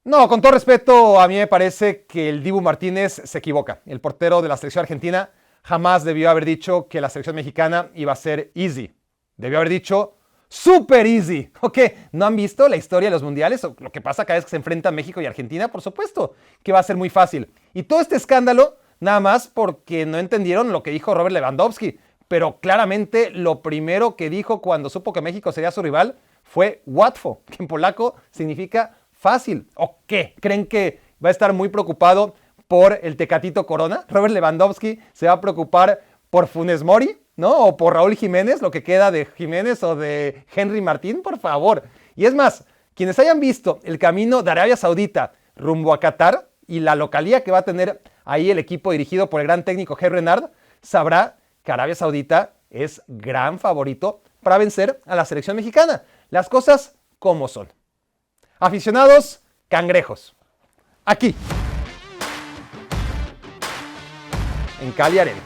No, con todo respeto, a mí me parece que el Dibu Martínez se equivoca. El portero de la selección argentina jamás debió haber dicho que la selección mexicana iba a ser easy. Debió haber dicho super easy. ¿Ok? ¿No han visto la historia de los mundiales? O lo que pasa cada vez que se enfrentan México y Argentina, por supuesto, que va a ser muy fácil. Y todo este escándalo, nada más porque no entendieron lo que dijo Robert Lewandowski. Pero claramente lo primero que dijo cuando supo que México sería su rival fue łatwo, que en polaco significa fácil. ¿O qué? ¿Creen que va a estar muy preocupado por el Tecatito Corona? Robert Lewandowski se va a preocupar por Funes Mori, ¿no? O por Raúl Jiménez, lo que queda de Jiménez o de Henry Martín, por favor. Y es más, quienes hayan visto el camino de Arabia Saudita rumbo a Qatar y la localía que va a tener ahí el equipo dirigido por el gran técnico Hervé Renard, sabrá que Arabia Saudita es gran favorito para vencer a la selección mexicana. Las cosas como son. Aficionados cangrejos, aquí, en Cali Arena.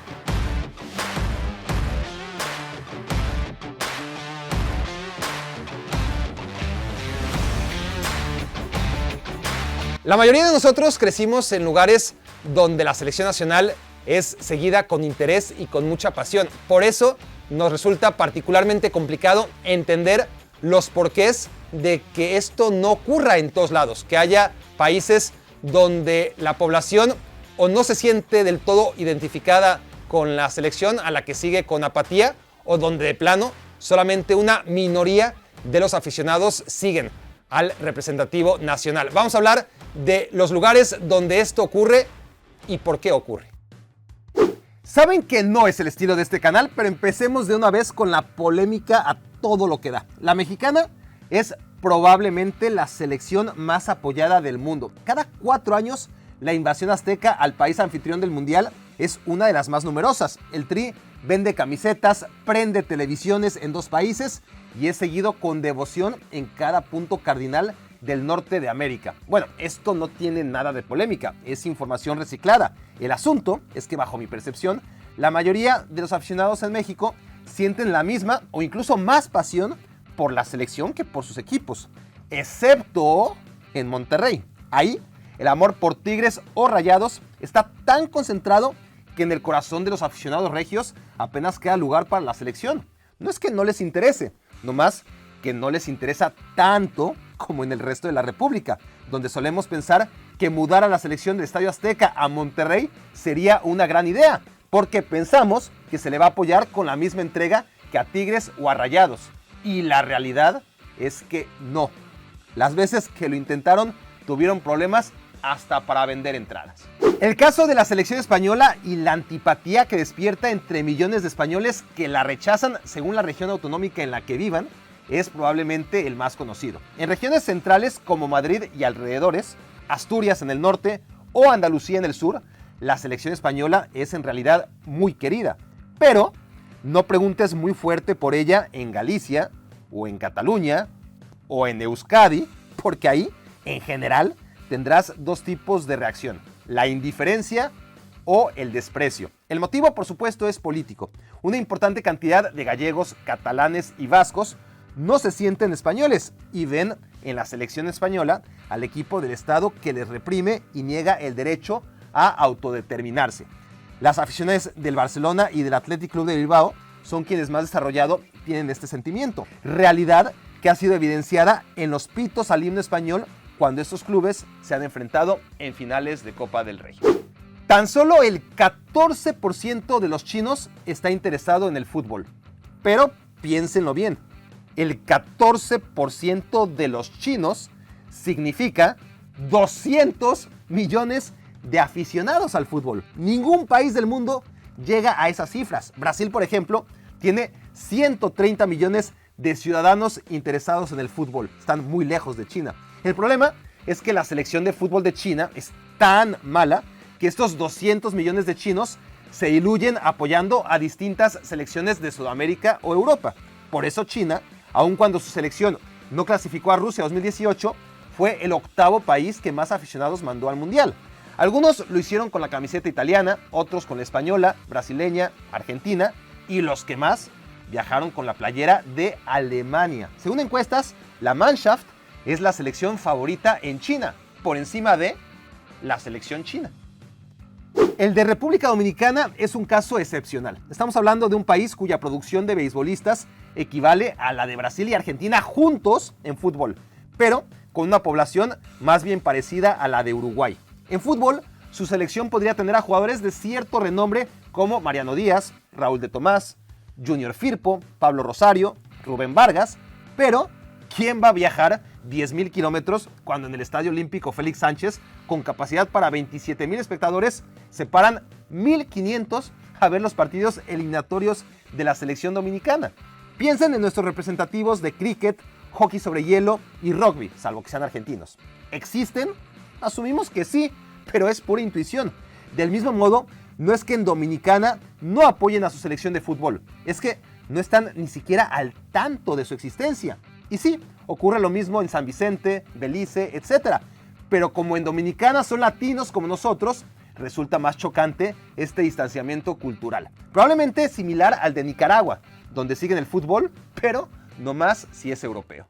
La mayoría de nosotros crecimos en lugares donde la selección nacional es seguida con interés y con mucha pasión. Por eso nos resulta particularmente complicado entender los porqués de que esto no ocurra en todos lados, que haya países donde la población o no se siente del todo identificada con la selección a la que sigue con apatía, o donde de plano solamente una minoría de los aficionados siguen al representativo nacional. Vamos a hablar de los lugares donde esto ocurre y por qué ocurre. Saben que no es el estilo de este canal, pero empecemos de una vez con la polémica a todo lo que da. La mexicana es probablemente la selección más apoyada del mundo. Cada 4 años, la invasión azteca al país anfitrión del mundial es una de las más numerosas. El Tri vende camisetas, prende televisiones en 2 países y es seguido con devoción en cada punto cardinal del norte de América. Bueno, esto no tiene nada de polémica, es información reciclada. El asunto es que, bajo mi percepción, la mayoría de los aficionados en México sienten la misma o incluso más pasión por la selección que por sus equipos, excepto en Monterrey. Ahí, el amor por Tigres o Rayados está tan concentrado que en el corazón de los aficionados regios apenas queda lugar para la selección. No es que no les interese, nomás que no les interesa tanto como en el resto de la República, donde solemos pensar que mudar a la selección del Estadio Azteca a Monterrey sería una gran idea, porque pensamos que se le va a apoyar con la misma entrega que a Tigres o a Rayados. Y la realidad es que no. Las veces que lo intentaron tuvieron problemas hasta para vender entradas. El caso de la selección española y la antipatía que despierta entre millones de españoles que la rechazan según la región autonómica en la que vivan es probablemente el más conocido. En regiones centrales como Madrid y alrededores, Asturias en el norte o Andalucía en el sur, la selección española es en realidad muy querida. Pero no preguntes muy fuerte por ella en Galicia o en Cataluña o en Euskadi, porque ahí, en general, tendrás 2 tipos de reacción: la indiferencia o el desprecio. El motivo, por supuesto, es político. Una importante cantidad de gallegos, catalanes y vascos no se sienten españoles y ven en la selección española al equipo del Estado que les reprime y niega el derecho a autodeterminarse. Las aficiones del Barcelona y del Athletic Club de Bilbao son quienes más desarrollado tienen este sentimiento. Realidad que ha sido evidenciada en los pitos al himno español cuando estos clubes se han enfrentado en finales de Copa del Rey. Tan solo el 14% de los chinos está interesado en el fútbol. Pero piénsenlo bien. El 14% de los chinos significa 200 millones de aficionados al fútbol. Ningún país del mundo llega a esas cifras. Brasil, por ejemplo, tiene 130 millones de ciudadanos interesados en el fútbol. Están muy lejos de China. El problema es que la selección de fútbol de China es tan mala que estos 200 millones de chinos se diluyen apoyando a distintas selecciones de Sudamérica o Europa. Por eso China, aun cuando su selección no clasificó a Rusia 2018, fue el 8º país que más aficionados mandó al Mundial. Algunos lo hicieron con la camiseta italiana, otros con la española, brasileña, argentina, y los que más viajaron con la playera de Alemania. Según encuestas, la Mannschaft es la selección favorita en China. por encima de la selección china. El de República Dominicana es un caso excepcional. Estamos hablando de un país cuya producción de beisbolistas equivale a la de Brasil y Argentina juntos en fútbol, pero con una población más bien parecida a la de Uruguay. En fútbol, su selección podría tener a jugadores de cierto renombre como Mariano Díaz, Raúl de Tomás, Junior Firpo, Pablo Rosario, Rubén Vargas, pero ¿quién va a viajar 10,000 kilómetros cuando en el Estadio Olímpico Félix Sánchez, con capacidad para 27,000 espectadores, se paran 1,500 a ver los partidos eliminatorios de la selección dominicana? Piensen en nuestros representativos de cricket, hockey sobre hielo y rugby, salvo que sean argentinos. ¿Existen? Asumimos que sí, pero es pura intuición. Del mismo modo, no es que en Dominicana no apoyen a su selección de fútbol, es que no están ni siquiera al tanto de su existencia. Y sí, ocurre lo mismo en San Vicente, Belice, etc. Pero como en Dominicana son latinos como nosotros, resulta más chocante este distanciamiento cultural. Probablemente similar al de Nicaragua, donde siguen el fútbol, pero no más si es europeo.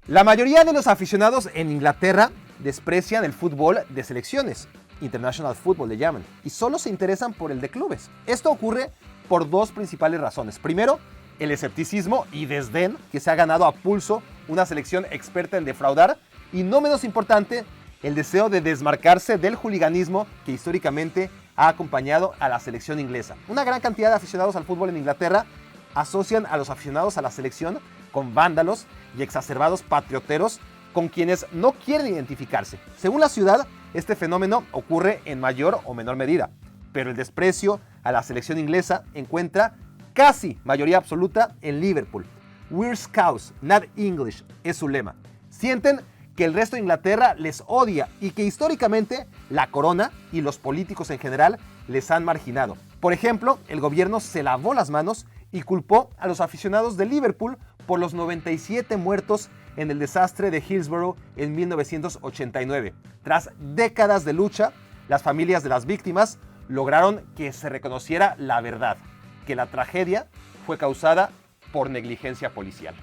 La mayoría de los aficionados en Inglaterra desprecian el fútbol de selecciones, International Football le llaman, y solo se interesan por el de clubes. Esto ocurre por dos principales razones. Primero, el escepticismo y desdén que se ha ganado a pulso una selección experta en defraudar, y no menos importante, el deseo de desmarcarse del hooliganismo que históricamente ha acompañado a la selección inglesa. Una gran cantidad de aficionados al fútbol en Inglaterra asocian a los aficionados a la selección con vándalos y exacerbados patrioteros con quienes no quieren identificarse. Según la ciudad, este fenómeno ocurre en mayor o menor medida, pero el desprecio a la selección inglesa encuentra casi mayoría absoluta en Liverpool. We're Scouse, not English es su lema. Sienten que el resto de Inglaterra les odia y que históricamente la corona y los políticos en general les han marginado. Por ejemplo, el gobierno se lavó las manos y culpó a los aficionados de Liverpool por los 97 muertos en el desastre de Hillsborough en 1989. Tras décadas de lucha, las familias de las víctimas lograron que se reconociera la verdad, que la tragedia fue causada por negligencia policial.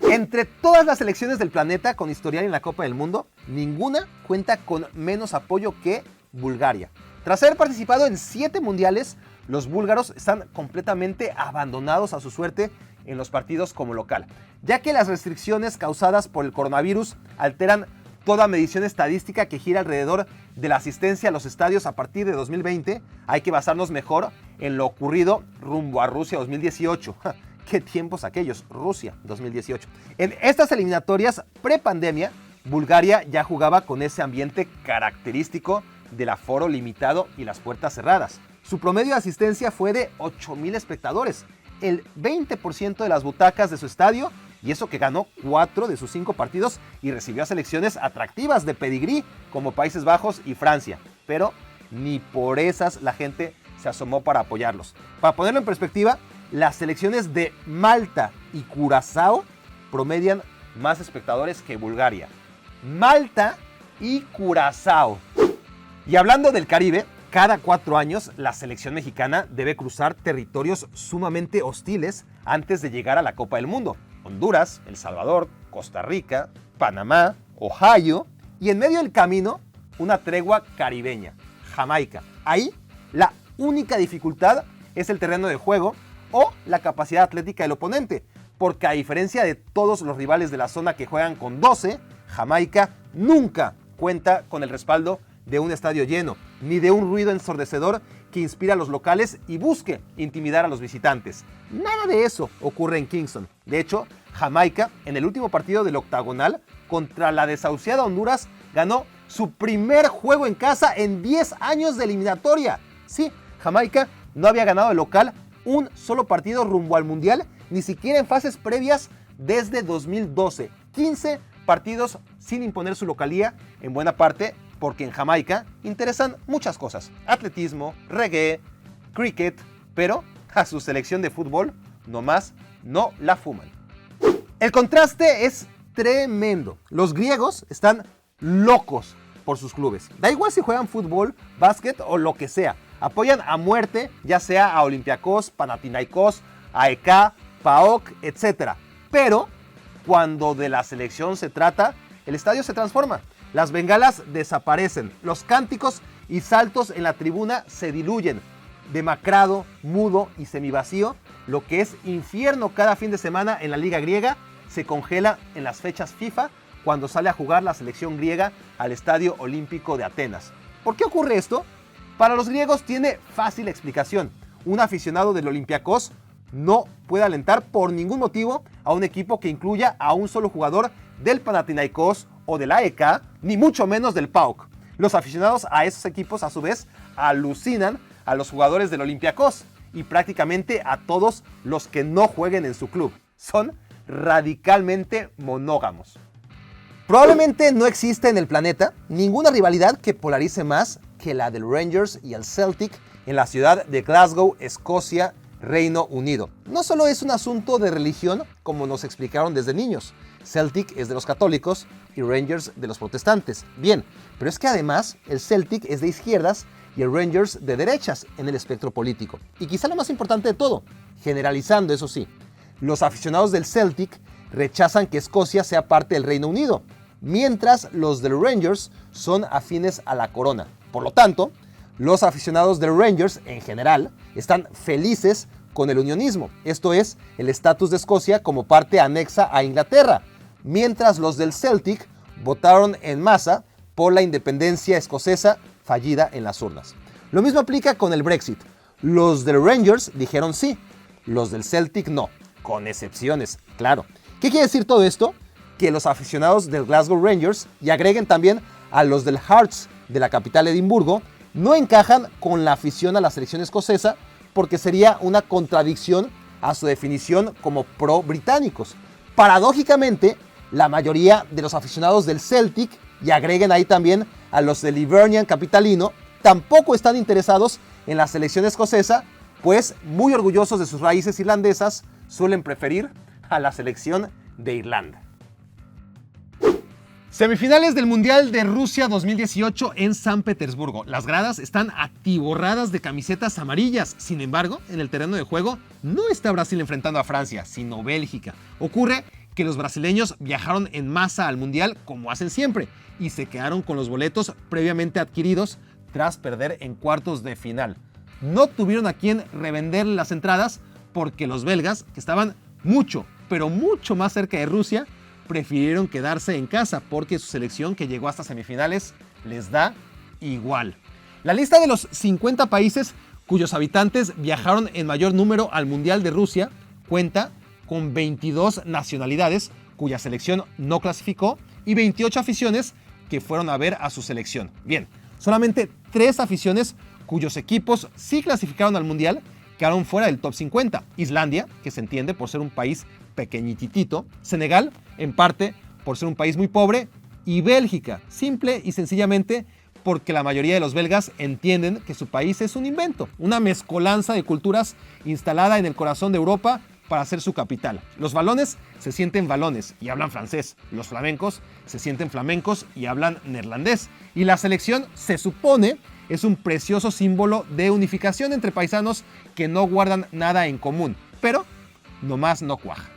Entre todas las selecciones del planeta con historial en la Copa del Mundo, ninguna cuenta con menos apoyo que Bulgaria. Tras haber participado en 7 mundiales, los búlgaros están completamente abandonados a su suerte en los partidos como local, ya que las restricciones causadas por el coronavirus alteran toda medición estadística que gira alrededor de la asistencia a los estadios a partir de 2020. Hay que basarnos mejor en lo ocurrido rumbo a Rusia 2018. ¡Qué tiempos aquellos! Rusia 2018. En estas eliminatorias pre-pandemia, Bulgaria ya jugaba con ese ambiente característico del aforo limitado y las puertas cerradas. Su promedio de asistencia fue de 8,000 espectadores, el 20% de las butacas de su estadio, y eso que ganó 4 de sus 5 partidos y recibió a selecciones atractivas de pedigrí como Países Bajos y Francia. Pero ni por esas la gente se asomó para apoyarlos. Para ponerlo en perspectiva, las selecciones de Malta y Curazao promedian más espectadores que Bulgaria. Malta y Curazao. Y hablando del Caribe, cada 4 años la selección mexicana debe cruzar territorios sumamente hostiles antes de llegar a la Copa del Mundo. Honduras, El Salvador, Costa Rica, Panamá, Ohio y en medio del camino una tregua caribeña, Jamaica. Ahí la única dificultad es el terreno de juego o la capacidad atlética del oponente, porque a diferencia de todos los rivales de la zona que juegan con 12, Jamaica nunca cuenta con el respaldo de un estadio lleno, ni de un ruido ensordecedor que inspire a los locales y busque intimidar a los visitantes. Nada de eso ocurre en Kingston. De hecho, Jamaica, en el último partido del octagonal contra la desahuciada Honduras, ganó su primer juego en casa en 10 años de eliminatoria. Sí, Jamaica no había ganado de local un solo partido rumbo al Mundial, ni siquiera en fases previas desde 2012. 15 partidos sin imponer su localía, en buena parte porque en Jamaica interesan muchas cosas: atletismo, reggae, cricket, pero a su selección de fútbol nomás no la fuman. El contraste es tremendo. Los griegos están locos por sus clubes. Da igual si juegan fútbol, básquet o lo que sea. Apoyan a muerte, ya sea a Olympiacos, Panathinaikos, AEK, PAOK, etc. Pero cuando de la selección se trata, el estadio se transforma. Las bengalas desaparecen, los cánticos y saltos en la tribuna se diluyen. Demacrado, mudo y semivacío, lo que es infierno cada fin de semana en la liga griega, se congela en las fechas FIFA cuando sale a jugar la selección griega al Estadio Olímpico de Atenas. ¿Por qué ocurre esto? Para los griegos tiene fácil explicación. Un aficionado del Olympiacos no puede alentar por ningún motivo a un equipo que incluya a un solo jugador del Panathinaikos o del AEK, ni mucho menos del PAOK. Los aficionados a esos equipos, a su vez, alucinan a los jugadores del Olympiacos y prácticamente a todos los que no jueguen en su club. Son radicalmente monógamos. Probablemente no existe en el planeta ninguna rivalidad que polarice más que la del Rangers y el Celtic en la ciudad de Glasgow, Escocia, Reino Unido. No solo es un asunto de religión, como nos explicaron desde niños. Celtic es de los católicos y Rangers de los protestantes. Bien, pero es que además el Celtic es de izquierdas y el Rangers de derechas en el espectro político. Y quizá lo más importante de todo, generalizando eso sí, los aficionados del Celtic rechazan que Escocia sea parte del Reino Unido, mientras los del Rangers son afines a la corona. Por lo tanto, los aficionados del Rangers en general están felices con el unionismo, esto es, el estatus de Escocia como parte anexa a Inglaterra, mientras los del Celtic votaron en masa por la independencia escocesa fallida en las urnas. Lo mismo aplica con el Brexit. Los del Rangers dijeron sí, los del Celtic no, con excepciones, claro. ¿Qué quiere decir todo esto? Que los aficionados del Glasgow Rangers, y agreguen también a los del Hearts de la capital Edimburgo, no encajan con la afición a la selección escocesa porque sería una contradicción a su definición como pro-británicos. Paradójicamente, la mayoría de los aficionados del Celtic, y agreguen ahí también a los del Hibernian capitalino, tampoco están interesados en la selección escocesa, pues muy orgullosos de sus raíces irlandesas, suelen preferir a la selección de Irlanda. Semifinales del Mundial de Rusia 2018 en San Petersburgo. Las gradas están atiborradas de camisetas amarillas. Sin embargo, en el terreno de juego no está Brasil enfrentando a Francia, sino Bélgica. Ocurre que los brasileños viajaron en masa al Mundial como hacen siempre y se quedaron con los boletos previamente adquiridos tras perder en cuartos de final. No tuvieron a quien revender las entradas porque los belgas, que estaban mucho, pero mucho más cerca de Rusia, prefirieron quedarse en casa porque su selección, que llegó hasta semifinales, les da igual. La lista de los 50 países cuyos habitantes viajaron en mayor número al Mundial de Rusia cuenta con 22 nacionalidades cuya selección no clasificó y 28 aficiones que fueron a ver a su selección. Bien, solamente 3 aficiones cuyos equipos sí clasificaron al Mundial quedaron fuera del top 50. Islandia, que se entiende por ser un país pequeñitito, Senegal, en parte por ser un país muy pobre, y Bélgica, simple y sencillamente porque la mayoría de los belgas entienden que su país es un invento, una mezcolanza de culturas instalada en el corazón de Europa para ser su capital. Los valones se sienten valones y hablan francés, los flamencos se sienten flamencos y hablan neerlandés, y la selección se supone es un precioso símbolo de unificación entre paisanos que no guardan nada en común, pero nomás no cuaja.